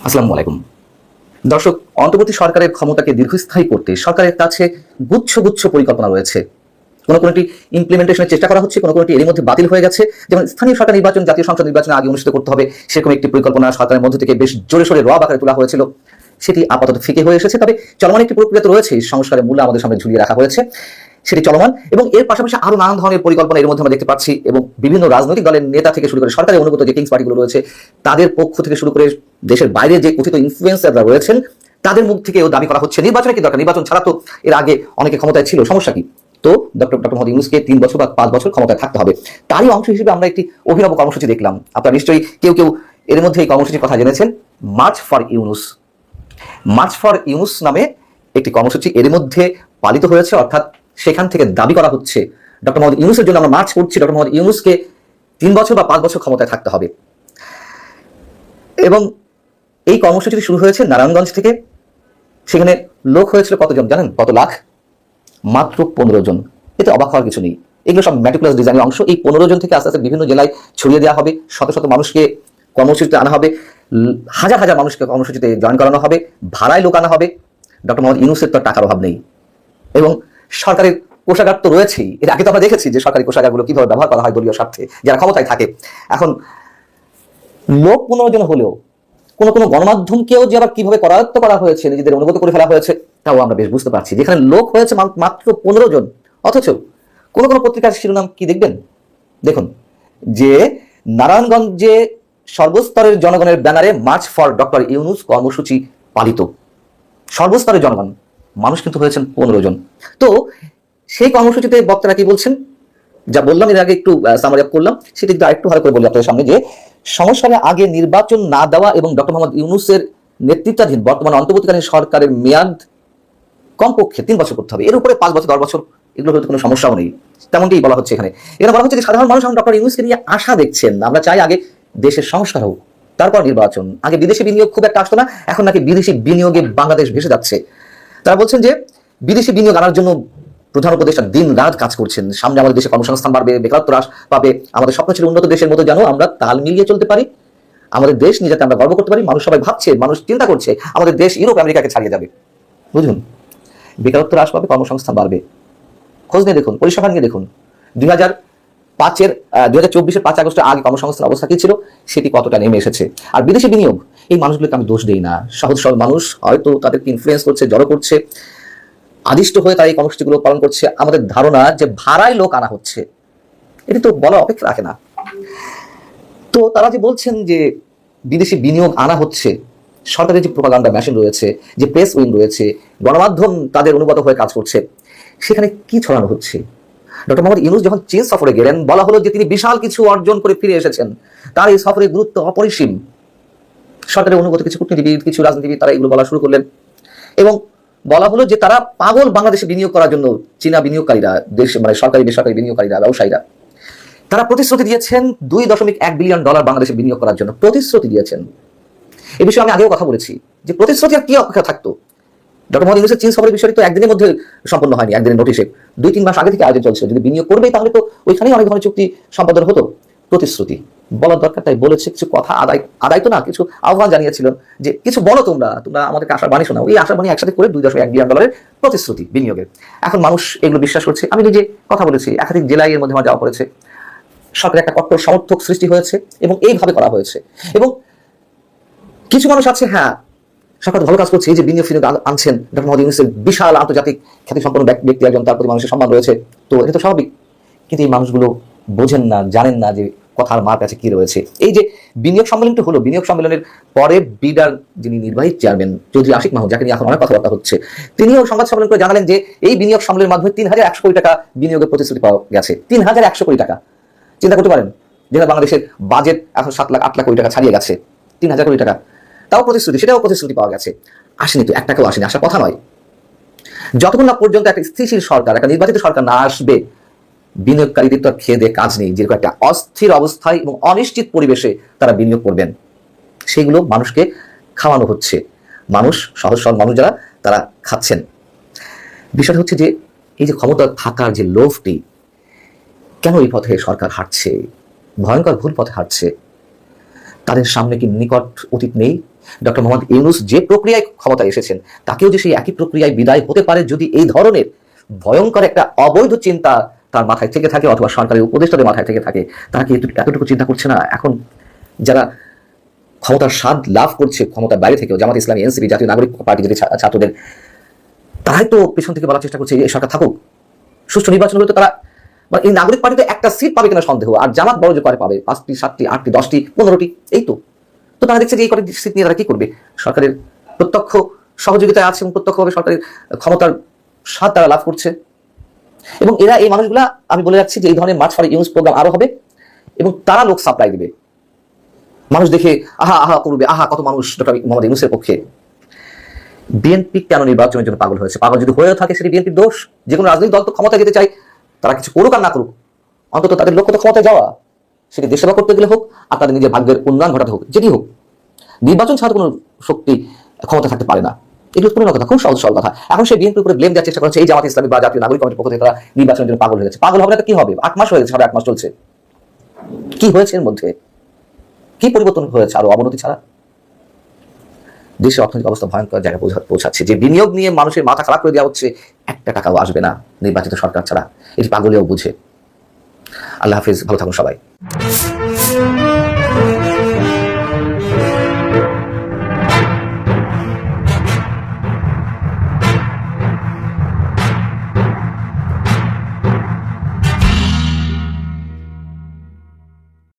আসসালামু আলাইকুম দর্শক, অন্তর্বর্তী সরকারের ক্ষমতাকে দীর্ঘস্থায়ী করতে সরকারের কাছে গুচ্ছ গুচ্ছ পরিকল্পনা রয়েছে। কোনটি ইমপ্লিমেন্টেশনের চেষ্টা করা হচ্ছে, কোনটি এর মধ্যে বাতিল হয়ে গেছে। যেমন স্থানীয় সরকার নির্বাচন জাতীয় সংসদ নির্বাচনের আগে অনুষ্ঠিত করতে হবে, সেরকম একটি পরিকল্পনা সরকারের মধ্য থেকে বেশ জোরে সোরে রব আকারে তোলা হয়েছিল। সেটি আপাতত ফিকে হয়ে এসেছে, তবে চলমান একটি প্রক্রিয়া তো রয়েছে। সংস্কারের মূল্য আমাদের সামনে ঝুলিয়ে রাখা হয়েছে, সেটি চলমান। এবং এর পাশাপাশি আরো নানান ধরনের পরিকল্পনা এর মধ্যে আমরা দেখতে পাচ্ছি। এবং বিভিন্ন রাজনৈতিক দলের নেতা থেকে শুরু করে সরকারের অনুগত যে কিংস পার্টিগুলো রয়েছে, তাদের পক্ষ থেকে শুরু করে দেশের বাইরে যে কথিত ইনফ্লুয়েন্সাররা রয়েছেন, তাদের মুখ থেকেও দাবি করা হচ্ছে নির্বাচনে কি দরকার, নির্বাচন ছাড়া তো এর আগে অনেকে ক্ষমতায় ছিল, সমস্যা কি? তো ডক্টর মোহাম্মদ ইউনূসকে 3 বছর বা 5 বছর ক্ষমতায় থাকতে হবে। তারই অংশ হিসেবে আমরা একটি অভিনব কর্মসূচি দেখলাম। আপনারা নিশ্চয়ই কেউ কেউ এর মধ্যে এই কর্মসূচির কথা জেনেছেন, March for Yunus. March for Yunus নামে একটি কর্মসূচি এর মধ্যে পালিত হয়েছে, অর্থাৎ সেখান থেকে দাবি করা হচ্ছে ডক্টর মোহাম্মদ ইউনূসের জন্য আমরা মার্চ করছি, ডক্টর মোহাম্মদ ইউনূসকে 3 বছর বা 5 বছর ক্ষমতায় থাকতে হবে। এবং এই কর্মসূচিটি শুরু হয়েছে নারায়ণগঞ্জ থেকে। সেখানে লোক হয়েছিল কতজন জানেন? কত লাখ? মাত্র 15 জন। এতে অবাক হওয়ার কিছু নেই। এগুলো সব ম্যাটিকুলাস ডিজাইনের অংশ। এই 15 জন থেকে আস্তে আস্তে বিভিন্ন জেলায় ছড়িয়ে দেওয়া হবে, শত শত মানুষকে কর্মসূচিতে আনা হবে, হাজার হাজার মানুষকে কর্মসূচিতে জয়েন করানো হবে, ভাড়ায় লোক আনা হবে। ডক্টর মোহাম্মদ ইউনূসের তো টাকার অভাব নেই। এবং সরকারের কোষাগার তো রয়েছেই। এর আগে তো আমরা দেখেছি যে সরকারি কোষাগারগুলো কিভাবে ব্যবহার করা হয় দলীয় স্বার্থে, যারা ক্ষমতায় থাকে। এখন লোক 15 জন হলেও কোনো গণমাধ্যমকেও যে আবার কিভাবে করায়ত্ত করা হয়েছে, নিজেদের অনুগত করে ফেলা হয়েছে, তাও আমরা বেশ বুঝতে পারছি। যেখানে লোক হয়েছে মাত্র 15 জন, অথচ কোনো পত্রিকার শিরোনাম কি দেখবেন? দেখুন যে নারায়ণগঞ্জে সর্বস্তরের জনগণের ব্যানারে মার্চ ফর ডক্টর ইউনূস কর্মসূচি পালিত। সর্বস্তরের জনগণ, মানুষ কিন্তু হয়েছেন 15 জন। তো সেই কর্মসূচিতে বক্তারা কি বলছেন, যা বললাম এর আগে একটু সামারি আপ করলাম, সেটা কিন্তু আরেকটু ভালো করে বলি আপনাদের সামনে, যে সংস্কারের আগে নির্বাচন না দেওয়া এবং ডক্টর মোহাম্মদ ইউনূসের নেতৃত্বাধীন বর্তমান অন্তর্বর্তীকালীন সরকারের মেয়াদ কমপক্ষে 3 বছর করতে হবে। এর উপরে 5 বছর 10 বছর এগুলো হয়তো কোনো সমস্যাও নেই, তেমনটাই বলা হচ্ছে এখানে। এখানে বলা হচ্ছে যে সাধারণ মানুষ ডক্টর ইউনূসকে নিয়ে আশা দেখছেন। আমরা চাই আগে দেশের সংস্কার হোক, তারপর নির্বাচন। আগে বিদেশি বিনিয়োগ খুব একটা আসতো না, এখন নাকি বিদেশি বিনিয়োগে বাংলাদেশ ভেসে যাচ্ছে। তারা বলছেন যে বিদেশি বিনিয়োগ আনার জন্য প্রধান উপদেষ্টা দিন রাত কাজ করছেন। সামনে আমাদের দেশে কর্মসংস্থান বাড়বে, বেকারত্ব হ্রাস পাবে। আমাদের স্বপ্ন ছিল উন্নত দেশের মতো যেন আমরা তাল মিলিয়ে চলতে পারি, আমাদের দেশ নিয়ে যাতে আমরা গর্ব করতে পারি। মানুষ সবাই ভাবছে, মানুষ চিন্তা করছে আমাদের দেশ ইউরোপ আমেরিকাকে ছাড়িয়ে যাবে। বুঝুন, বেকারত্ব হ্রাস পাবে, কর্মসংস্থান বাড়বে। খোঁজ নিয়ে দেখুন, পরিসংখ্যান নিয়ে দেখুন। 2024-এর 5 আগস্টের আগে কর্মসংস্থান অবস্থা কি ছিল, সেটি কতটা নেমে এসেছে। আর বিদেশি বিনিয়োগ, এই মানুষগুলোকে আমি দোষ দিই না। সহজ সরল মানুষ হয়তো তাদেরকে ইনফ্লুয়েন্স করছে, জড়ো করছে, আদিষ্ট হয়ে তারা এই কর্মসূচিগুলো পালন করছে। আমাদের ধারণা যে ভাড়ায় লোক আনা হচ্ছে, এটি তো বলা অপেক্ষা রাখে না। তো তারা যে বলছেন যে বিদেশি বিনিয়োগ আনা হচ্ছে, সরকারের যে প্রোপাগান্ডা মেশিন রয়েছে, যে প্রেস উইং রয়েছে, গণমাধ্যম তাদের অনুগত হয়ে কাজ করছে, সেখানে কি ছড়ানো হচ্ছে? ডক্টর মোহাম্মদ ইউনূস যখন চীন সফরে গেলেন, বলা হলো যে তিনি বিশাল কিছু অর্জন করে ফিরে এসেছেন। তার এই সফরের গুরুত্ব অপরিসীম। সরকারের অনুগত কিছু কূটনীতিবিদ, কিছু রাজনীতিবিদ তারা এগুলো বলা শুরু করলেন। এবং বলা হলো যে তারা পাগল বাংলাদেশে বিনিয়োগ করার জন্য। চীনা বিনিয়োগকারীরা, দেশ মানে সরকারি বেসরকারি বিনিয়োগকারীরা, ব্যবসায়ীরা, তারা প্রতিশ্রুতি দিয়েছেন $2.1 বিলিয়ন বাংলাদেশে বিনিয়োগ করার জন্য প্রতিশ্রুতি দিয়েছেন। এই বিষয়ে আমি আগেও কথা বলেছি যে প্রতিশ্রুতি আর কি অপেক্ষা থাকতো। ডক্টর মোহাম্মদ ইউনূসের চীন সফরের বিষয়টি তো একদিনের মধ্যে সম্পন্ন হয়নি, একদিনের নোটিশে 2-3 মাস আগে থেকে আয়োজন চলছে। যদি বিনিয়োগ করবে তাহলে তো ওইখানেই অনেক ধরনের চুক্তি সম্পাদন হতো। প্রতিশ্রুতি বলার দরকার, তাই বলেছে। কিছু কথা আদায় তো না, কিছু আহ্বান জানিয়েছিলেন যে কিছু বলো, তোমরা আমাদেরকে আশার বাণী শোনাও। এই আশার বাণী একসাথে করে $2.1 বিলিয়ন প্রতিশ্রুতি বিনিয়োগের। এখন মানুষ এগুলো বিশ্বাস করছে। আমি নিজে কথা বলেছি, একাধিক জেলায় এর মধ্যে আমার যাওয়া পড়েছে। সরকারের একটা কট্টর সমর্থক সৃষ্টি হয়েছে এবং এইভাবে করা হয়েছে। এবং কিছু মানুষ আছে, হ্যাঁ সরকার ভালো কাজ করছে, এই যে বিনিয়োগ আনছেন, ডক্টর মোহাম্মদ ইউনূসের বিশাল আন্তর্জাতিক খ্যাতিসম্পন্ন ব্যক্তি একজন, তার প্রতি মানুষের সম্মান রয়েছে, তো এটা তো স্বাভাবিক। কিন্তু এই মানুষগুলো বোঝেন না, জানেন না যে কথার মার কাছে কি রয়েছে। এই যে বিনিয়োগ সম্মেলনটি হলো, বিনিয়োগ সম্মেলনের পরে বিডার যিনি নির্বাহী চেয়ারম্যান চৌধুরী আশিক মাহমুদ, যাকে নিয়ে এখন অনেক কথাবার্তা হচ্ছে, তিনিও সংবাদ সম্মেলন করে জানালেন যে এই বিনিয়োগ সম্মেলনের মাধ্যমে 3100 কোটি টাকা বিনিয়োগের প্রতিশ্রুতি পাওয়া গেছে। 3100 কোটি টাকা, চিন্তা করতে পারেন। যেটা বাংলাদেশের বাজেট এখন 7 লাখ 8 লাখ কোটি টাকা ছাড়িয়ে গেছে, 3000 কোটি টাকা, তাও প্রতিশ্রুতি, সেটাও প্রতিশ্রুতি পাওয়া গেছে। আসেনি তো, 1 টাকাও আসেনি, আসার কথা নয়। যতক্ষণ না পর্যন্ত একটা স্থিতিশীল সরকার, একটা নির্বাচিত সরকার না আসবে, বিনিয়োগকারীদের তো খেয়ে দিয়ে কাজ নেই। যেরকম একটা অস্থির অবস্থায় এবং অনিশ্চিত পরিবেশে তারা বিনিয়োগ করবেন, সেগুলো মানুষকে খাওয়ানো হচ্ছে। মানুষ, সহজ সরল মানুষ যারা, তারা খাচ্ছেন। বিষয়টা হচ্ছে যে এই যে ক্ষমতা থাকার যে লোভটি, কেন এই পথে সরকার হাঁটছে? ভয়ঙ্কর ভুল পথে হাঁটছে। তাদের সামনে কি নিকট অতীত নেই? ডক্টর মোহাম্মদ ইউনূস যে প্রক্রিয়ায় ক্ষমতায় এসেছেন, তাকেও যে সেই একই প্রক্রিয়ায় বিদায় হতে পারে যদি এই ধরনের ভয়ঙ্কর একটা অবৈধ চিন্তা তার মাথায় থেকে থাকে, অথবা সরকারের উপদেষ্টাদের মাথায় থেকে থাকে। তারা কি এতটুকু চিন্তা করছে না? এখন যারা ক্ষমতার স্বাদ লাভ করছে ক্ষমতার বাইরে থেকেও, জামাত ইসলামী, এনসিপি, জাতীয় নাগরিক পার্টি, যদি ছাত্রদের, তারাই তো পেছন থেকে বলার চেষ্টা করছে এই সরকার থাকুক, সুষ্ঠু নির্বাচন হলে তো তারা, এই নাগরিক পার্টিতে একটা সিট পাবে কিনা সন্দেহ, আর জামাত বড় যে করে পাবে 5টি, 7টি, 8টি, 10টি, 15টি, এই তো। তো তারা দেখছে যে এই কটি সিট নিয়ে তারা কি করবে? সরকারের প্রত্যক্ষ সহযোগিতায় আছে এবং প্রত্যক্ষভাবে সরকারের ক্ষমতার স্বাদ তারা লাভ করছে। এবং এরা, এই মানুষগুলা, আমি বলে যাচ্ছি যে এই ধরনের মার্চ ফর ইউনুস প্রোগ্রাম আরো হবে এবং তারা লোক সাপ্লাই দিবে। মানুষ দেখে আহা আহা করবে, আহা কত মানুষ ডক্টর মোহাম্মদ ইউনূসের পক্ষে। বিএনপি কেন নির্বাচনের জন্য পাগল হয়েছে? পাগল যদি হয়ে থাকে সেটি বিএনপির দোষ। যে কোনো রাজনৈতিক দল তো ক্ষমতায় যেতে চাই, তারা কিছু করুক আর না করুক, অন্তত তাদের লক্ষ্য তো ক্ষমতায় যাওয়া। সেটি দেশ সেবা করতে গেলে হোক, আর তাদের নিজের ভাগ্যের উন্নয়ন ঘটাতে হোক, যেটি হোক। নির্বাচন ছাড়া কোনো শক্তি ক্ষমতা থাকতে পারে না। এগুলো কোনো কথা, খুব সহজ সরল কথা। এখন সেই বিএনপির উপরে ব্লেম দেওয়ার চেষ্টা করছে এই জামাত ইসলামী বা জাতীয় নাগরিক কমিটির পক্ষ থেকে তারা নির্বাচনের জন্য পাগল হয়ে গেছে। পাগল হবে না তো কি হবে? 8 মাস হয়ে গেছে, 8 মাস চলছে। কি হয়েছে এর মধ্যে? কি পরিবর্তন হয়েছে? আরো অবনতি ছাড়া। দেশের অর্থনৈতিক অবস্থা ভয়ঙ্কর জায়গায় পৌঁছাচ্ছে। যে বিনিয়োগ নিয়ে মানুষের মাথা খারাপ করে দেওয়া হচ্ছে, একটা টাকাও আসবে না নির্বাচিত সরকার ছাড়া। এটি পাগলেও বুঝে। আল্লাহ হাফিজ, ভালো থাকুন সবাই।